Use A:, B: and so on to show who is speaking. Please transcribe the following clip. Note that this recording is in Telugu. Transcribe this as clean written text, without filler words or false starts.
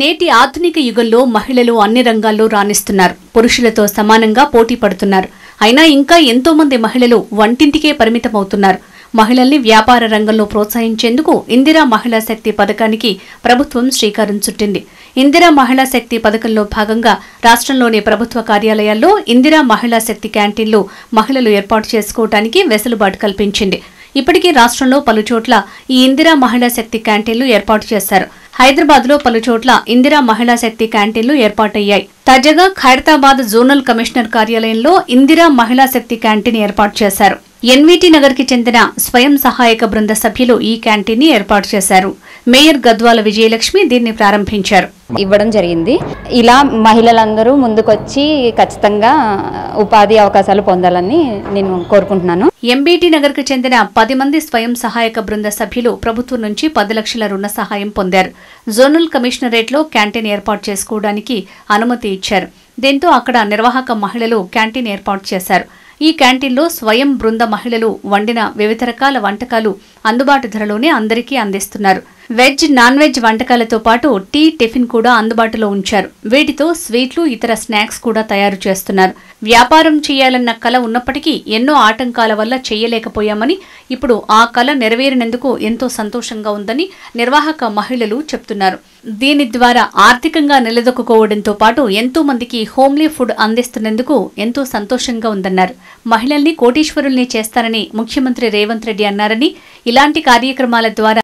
A: నేటి ఆధునిక యుగంలో మహిళలు అన్ని రంగాల్లో రాణిస్తున్నారు. పురుషులతో సమానంగా పోటీ పడుతున్నారు. అయినా ఇంకా ఎంతో మంది మహిళలు వంటింటికే పరిమితమవుతున్నారు. మహిళల్ని వ్యాపార రంగంలో ప్రోత్సహించేందుకు ఇందిరా మహిళా శక్తి పథకానికి ప్రభుత్వం శ్రీకారం చుట్టింది. ఇందిరా మహిళా శక్తి పథకంలో భాగంగా రాష్ట్రంలోని ప్రభుత్వ కార్యాలయాల్లో ఇందిరా మహిళా శక్తి క్యాంటీన్లు మహిళలు ఏర్పాటు చేసుకోవడానికి వెసులుబాటు కల్పించింది. ఇప్పటికీ రాష్ట్రంలో పలుచోట్ల ఈ ఇందిరా మహిళా శక్తి క్యాంటీన్లు ఏర్పాటు చేశారు. హైదరాబాద్ లో పలుచోట్ల ఇందిరా మహిళా శక్తి క్యాంటీన్లు ఏర్పాటయ్యాయి. తాజాగా ఖైరతాబాద్ జోనల్ కమిషనర్ కార్యాలయంలో ఇందిరా మహిళా శక్తి క్యాంటీన్ ఏర్పాటు చేశారు. ఎన్వీటీ నగర్ కి చెందిన స్వయం సహాయక బృంద సభ్యులు ఈ క్యాంటీన్ ని ఏర్పాటు చేశారు. మేయర్ గద్వాల విజయలక్ష్మి దీన్ని ప్రారంభించారు.
B: ఇవ్వడం జరిగింది. ఇలా మహిళలందరూ ముందుకొచ్చి ఖచ్చితంగా ఉపాధి అవకాశాలు పొందాలని నేను కోరుకుంటున్నాను.
A: ఎంబీటీ నగర్ కు చెందిన 10 మంది స్వయం సహాయక బృంద సభ్యులు ప్రభుత్వం నుంచి 10 లక్షల రుణ సహాయం పొందారు. జోనల్ కమిషనరేట్ లో క్యాంటీన్ ఏర్పాటు చేసుకోవడానికి అనుమతి ఇచ్చారు. దీంతో అక్కడ నిర్వాహక మహిళలు క్యాంటీన్ ఏర్పాటు చేశారు. ఈ క్యాంటీన్లో స్వయం బృంద మహిళలు వండిన వివిధ రకాల వంటకాలు అందుబాటు ధరలోనే అందరికీ అందిస్తున్నారు. వెజ్, నాన్ వెజ్ వంటకాలతో పాటు టీ, టిఫిన్ కూడా అందుబాటులో ఉంచారు. వీటితో స్వీట్లు, ఇతర స్నాక్స్ కూడా తయారు చేస్తున్నారు. వ్యాపారం చేయాలన్న కల ఉన్నప్పటికీ ఎన్నో ఆటంకాల వల్ల చేయలేకపోయామని, ఇప్పుడు ఆ కల నెరవేరినందుకు ఎంతో సంతోషంగా ఉందని నిర్వాహక మహిళలు చెప్తున్నారు. దీని ద్వారా ఆర్థికంగా నిలదొక్కుకోవడంతో పాటు ఎంతో మందికి హోమ్లీ ఫుడ్ అందిస్తున్నందుకు ఎంతో సంతోషంగా ఉందన్నారు. మహిళల్ని కోటీశ్వరుల్ని చేస్తారని ముఖ్యమంత్రి రేవంత్ రెడ్డి అన్నారని, ఇలాంటి కార్యక్రమాల ద్వారా